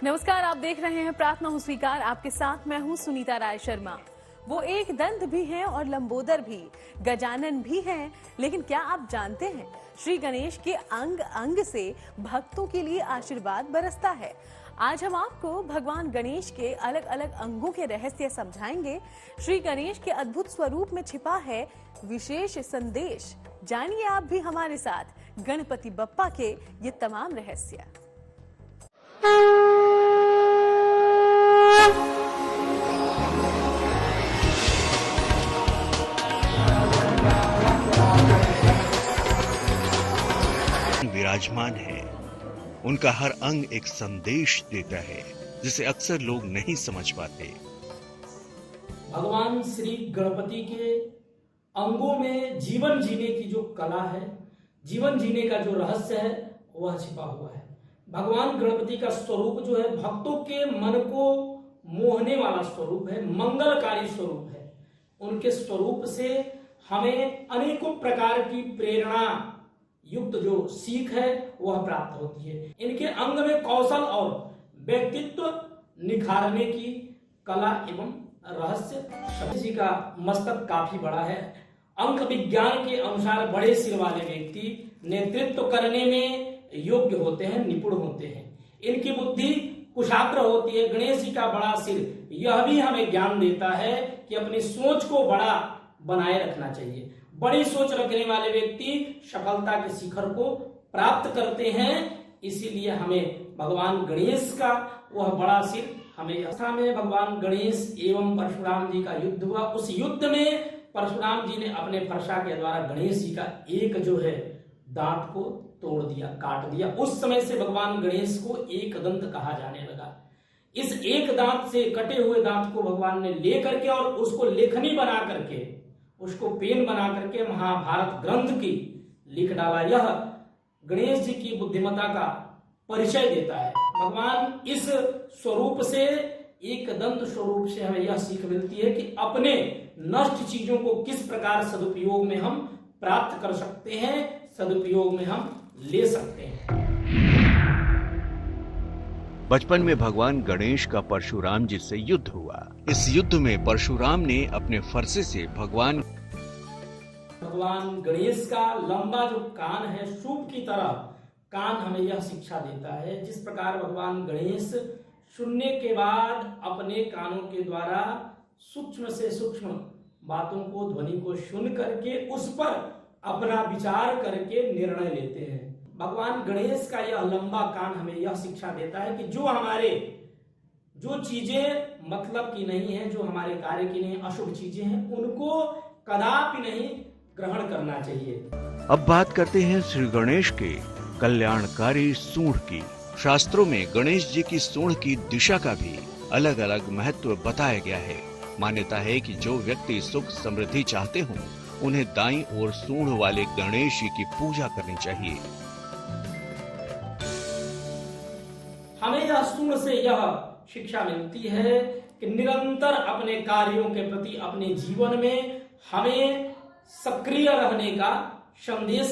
नमस्कार, आप देख रहे हैं प्रार्थना हो स्वीकार। आपके साथ मैं हूं सुनीता राय शर्मा। वो एक दंत भी हैं और लंबोदर भी, गजानन भी हैं, लेकिन क्या आप जानते हैं श्री गणेश के अंग अंग से भक्तों के लिए आशीर्वाद बरसता है। आज हम आपको भगवान गणेश के अलग अलग अंगों के रहस्य समझाएंगे। श्री गणेश के अद्भुत स्वरूप में छिपा है विशेष संदेश। जानिए आप भी हमारे साथ गणपति बप्पा के ये तमाम रहस्य। विराजमान है, उनका हर अंग एक संदेश देता है जिसे अक्सर लोग नहीं समझ पाते। भगवान श्री गणपति के अंगों में जीवन जीने की जो कला है, जीवन जीने का जो रहस्य है, वह छिपा हुआ है। भगवान गणपति का स्वरूप जो है भक्तों के मन को मोहने वाला स्वरूप है, मंगलकारी स्वरूप है। उनके स्वरूप से हमें अनेकों प्रकार की प्रेरणा युक्त जो सीख है वह प्राप्त होती है। इनके अंग में कौशल और व्यक्तित्व निखारने की कला एवं रहस्य। शनि जी का मस्तक काफी बड़ा है। अंक विज्ञान के अनुसार बड़े सिर वाले व्यक्ति नेतृत्व करने में योग्य होते हैं, निपुण होते हैं। इनकी बुद्धि कुशाग्र होती है। गणेश जी का बड़ा सिर यह भी हमें ज्ञान देता है कि अपनी सोच को बड़ा बनाए रखना चाहिए। बड़ी सोच रखने वाले व्यक्ति सफलता के शिखर को प्राप्त करते हैं। इसीलिए हमें भगवान गणेश का वह बड़ा सिर हमें में भगवान गणेश एवं परशुराम जी का युद्ध हुआ। उस युद्ध में परशुराम जी ने अपने फरसा के द्वारा गणेश जी का एक जो है दांत को तोड़ दिया, काट दिया। उस समय से भगवान गणेश को एक दंत कहा जाने लगा। इस एक दांत से कटे हुए दांत को भगवान ने ले करके और उसको लेखनी बना करके, उसको पेन बना करके महाभारत ग्रंथ की लिख डाला। यह गणेश जी की बुद्धिमत्ता का परिचय देता है। भगवान इस स्वरूप से, एक दंत स्वरूप से हमें यह सीख मिलती है कि अपने नष्ट चीजों को किस प्रकार सदुपयोग में हम प्राप्त कर सकते हैं, सदुपयोग में हम ले सकते हैं। बचपन में भगवान गणेश का परशुराम जी से युद्ध हुआ। इस युद्ध में परशुराम ने अपने फरसे से भगवान गणेश का लंबा जो कान है, शुभ की तरह कान हमें यह शिक्षा देता है। जिस प्रकार भगवान गणेश सुनने के बाद अपने कानों के द्वारा सूक्ष्म से सूक्ष्म बातों को, ध्वनि को सुन करके उस पर अपना विचार करके निर्णय लेते हैं। भगवान गणेश का यह लंबा कान हमें यह शिक्षा देता है कि जो चीजें मतलब की नहीं है, जो हमारे कार्य की नहीं, अशुभ चीजें हैं, उनको कदापि नहीं ग्रहण करना चाहिए। अब बात करते हैं श्री गणेश के कल्याणकारी सूंड की। शास्त्रों में गणेश जी की सूंड की दिशा का भी अलग अलग महत्व बताया गया है। मान्यता है कि जो व्यक्ति सुख समृद्धि चाहते हों, उन्हें दाईं ओर सूंड वाले गणेश जी की पूजा करनी चाहिए। हमें यह सूंड से यह शिक्षा मिलती है कि निरंतर अपने कार्यों के प्रति, अपने जीवन में हमें सक्रिय रहने का संदेश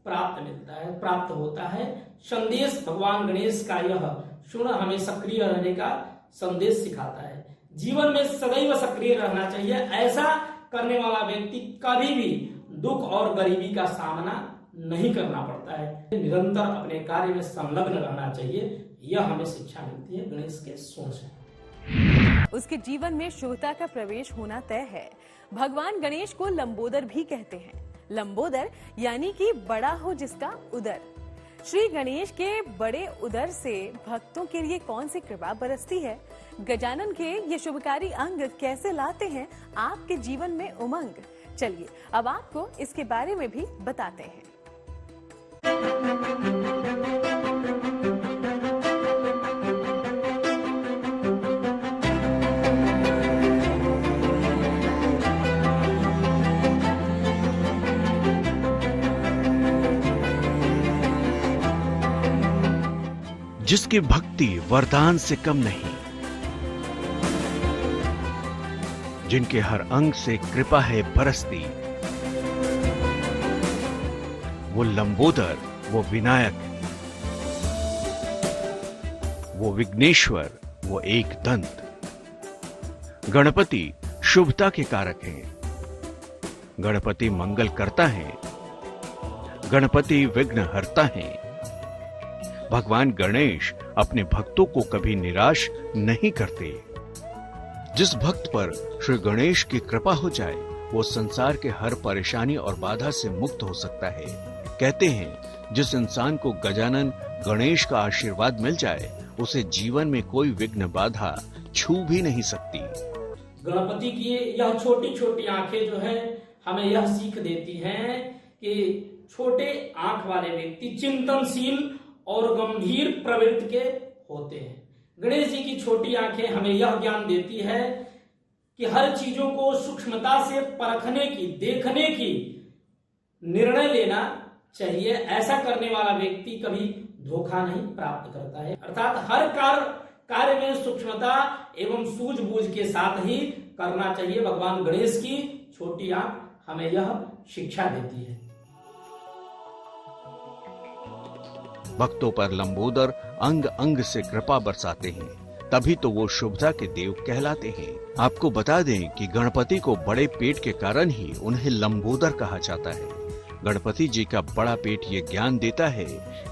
प्राप्त होता है। संदेश भगवान गणेश का यह सूंड हमें सक्रिय रहने का संदेश सिखाता है। जीवन में सदैव सक्रिय रहना चाहिए। ऐसा करने वाला व्यक्ति कभी भी दुख और गरीबी का सामना नहीं करना पड़ता है। निरंतर अपने कार्य में संलग्न रहना चाहिए। यह हमें शिक्षा मिलती है गणेश के सूंड से। उसके जीवन में शुभता का प्रवेश होना तय है। भगवान गणेश को लंबोदर भी कहते हैं। लंबोदर यानी कि बड़ा हो जिसका उदर। श्री गणेश के बड़े उदर से भक्तों के लिए कौन सी कृपा बरसती है। गजानन के ये शुभकारी अंग कैसे लाते हैं आपके जीवन में उमंग। चलिए अब आपको इसके बारे में भी बताते हैं। जिसकी भक्ति वरदान से कम नहीं, जिनके हर अंग से कृपा है बरसती, वो लंबोदर, वो विनायक, वो विघ्नेश्वर, वो एक दंत। गणपति शुभता के कारक हैं। गणपति मंगल करता है। गणपति विघ्न हरता है। भगवान गणेश अपने भक्तों को कभी निराश नहीं करते। जिस भक्त पर श्री गणेश की कृपा हो जाए वो संसार के हर परेशानी और बाधा से मुक्त हो सकता है। कहते हैं जिस इंसान को गजानन गणेश का आशीर्वाद मिल जाए उसे जीवन में कोई विघ्न बाधा छू भी नहीं सकती। गणपति की यह छोटी छोटी आंखें जो है हमें यह सीख देती हैं कि छोटे आंख वाले व्यक्ति चिंतनशील और गंभीर प्रवृत्ति के होते हैं। गणेश जी की छोटी आंखें हमें यह ज्ञान देती है कि हर चीजों को सूक्ष्मता से परखने की, देखने की निर्णय लेना चाहिए। ऐसा करने वाला व्यक्ति कभी धोखा नहीं प्राप्त करता है। अर्थात हर कार्य में सूक्ष्मता एवं सूझबूझ के साथ ही करना चाहिए। भगवान गणेश की छोटी आंख हमें यह शिक्षा देती है। भक्तों पर लंबोदर अंग अंग से कृपा बरसाते हैं, तभी तो वो शुभता के देव कहलाते हैं। आपको बता दें कि गणपति को बड़े पेट के कारण ही उन्हें लंबोदर कहा जाता है। गणपति जी का बड़ा पेट ये ज्ञान देता है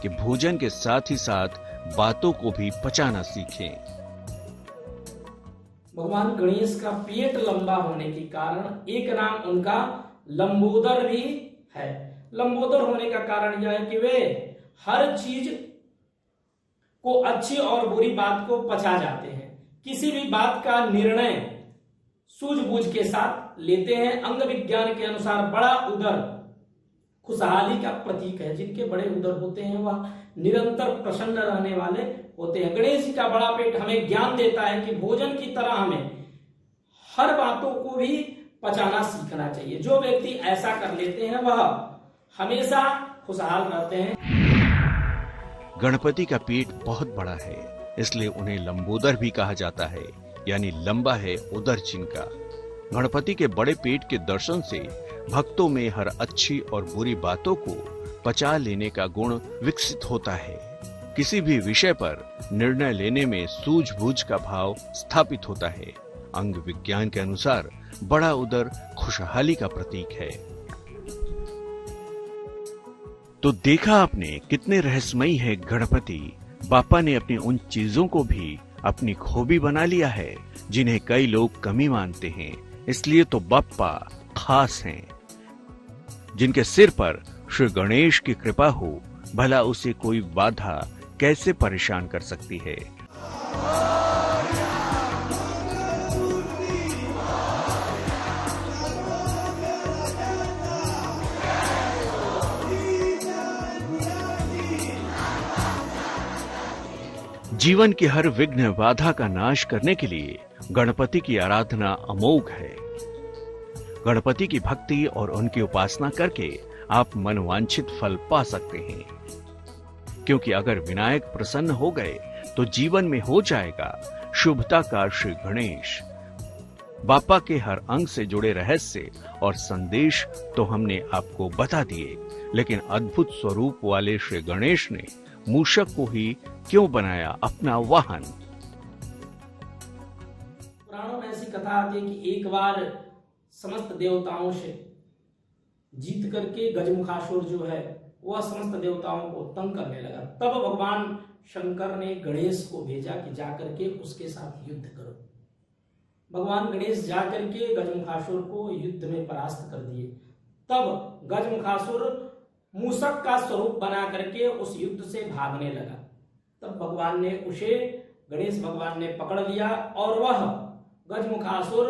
कि भोजन के साथ ही साथ बातों को भी पचाना सीखें। भगवान गणेश का पेट लंबा होने के कारण एक नाम उनका लंबोदर भी है। लंबोदर होने का कारण यह है कि वे हर चीज को, अच्छी और बुरी बात को पचा जाते हैं। किसी भी बात का निर्णय सूझबूझ के साथ लेते हैं। अंग विज्ञान के अनुसार बड़ा उदर खुशहाली का प्रतीक है। जिनके बड़े उदर होते हैं वह निरंतर प्रसन्न रहने वाले होते हैं। गणेश जी का बड़ा पेट हमें ज्ञान देता है कि भोजन की तरह हमें हर बातों को भी पचाना सीखना चाहिए। जो व्यक्ति ऐसा कर लेते हैं वह हमेशा खुशहाल रहते हैं। गणपति का पेट बहुत बड़ा है, इसलिए उन्हें लंबोदर भी कहा जाता है, यानी लंबा है उदर जिनका। गणपति के बड़े पेट के दर्शन से भक्तों में हर अच्छी और बुरी बातों को पचा लेने का गुण विकसित होता है। किसी भी विषय पर निर्णय लेने में सूझबूझ का भाव स्थापित होता है। अंग विज्ञान के अनुसार बड़ा उदर खुशहाली का प्रतीक है। तो देखा आपने कितने रहस्यमयी है गणपति। बापा ने अपनी उन चीजों को भी अपनी खूबी बना लिया है जिन्हें कई लोग कमी मानते हैं। इसलिए तो बापा खास हैं। जिनके सिर पर श्री गणेश की कृपा हो, भला उसे कोई बाधा कैसे परेशान कर सकती है। जीवन की हर विघ्न बाधा का नाश करने के लिए गणपति की आराधना अमोघ है। गणपति की भक्ति और उनकी उपासना करके आप मनवांछित फल पा सकते हैं। क्योंकि अगर विनायक प्रसन्न हो गए तो जीवन में हो जाएगा शुभता का श्री गणेश। बापा के हर अंग से जुड़े रहस्य और संदेश तो हमने आपको बता दिए, लेकिन अद्भुत स्वरूप वाले श्री गणेश ने मूषक को ही क्यों बनाया अपना वाहन। पुराणों में ऐसी कथा आती है कि एक बार समस्त देवताओं से जीत करके गजमुखासुर जो है वह समस्त देवताओं को तंग करने लगा। तब भगवान शंकर ने गणेश को भेजा कि जाकर के उसके साथ युद्ध करो। भगवान गणेश जाकर के गजमुखासुर को युद्ध में परास्त कर दिए। तब गजमुखासुर मूषक का स्वरूप बना करके उस युद्ध से भागने लगा। तब भगवान ने उसे, गणेश भगवान ने पकड़ लिया और वह गजमुखासुर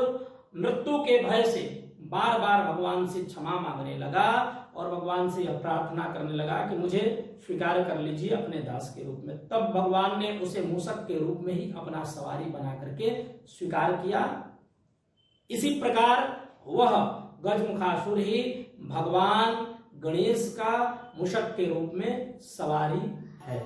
मृत्यु के भय से बार बार भगवान से क्षमा मांगने लगा और भगवान से यह प्रार्थना करने लगा कि मुझे स्वीकार कर लीजिए अपने दास के रूप में। तब भगवान ने उसे मूषक के रूप में ही अपना सवारी बना करके स्वीकार किया। इसी प्रकार वह गजमुखासुर ही भगवान गणेश का मूषक के रूप में सवारी है।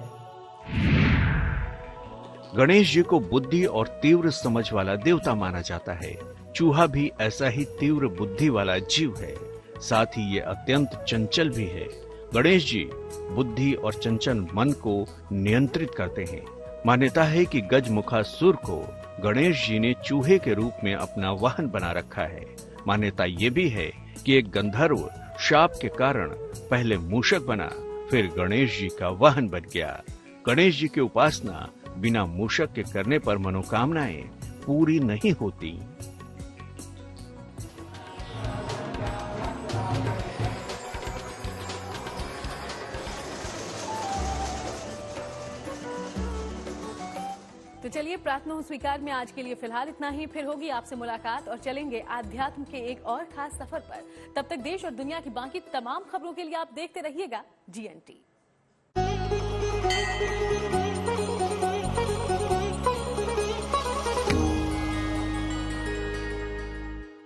गणेश जी को बुद्धि और तीव्र समझ वाला देवता माना जाता है। चूहा भी ऐसा ही तीव्र बुद्धि वाला जीव है, साथ ही ये अत्यंत चंचल भी है। गणेश जी बुद्धि और चंचल मन को नियंत्रित करते हैं। मान्यता है कि गजमुखासुर को गणेश जी ने चूहे के रूप में अपना वाहन बना रखा है। मान्यता ये भी है कि एक गंधर्व शाप के कारण पहले मूषक बना, फिर गणेश जी का वाहन बन गया। गणेश जी की उपासना बिना मूषक के करने पर मनोकामनाएं पूरी नहीं होती। तो चलिए, प्रार्थना स्वीकार में आज के लिए फिलहाल इतना ही। फिर होगी आपसे मुलाकात और चलेंगे आध्यात्म के एक और खास सफर पर। तब तक देश और दुनिया की बाकी तमाम खबरों के लिए आप देखते रहिएगा GNT।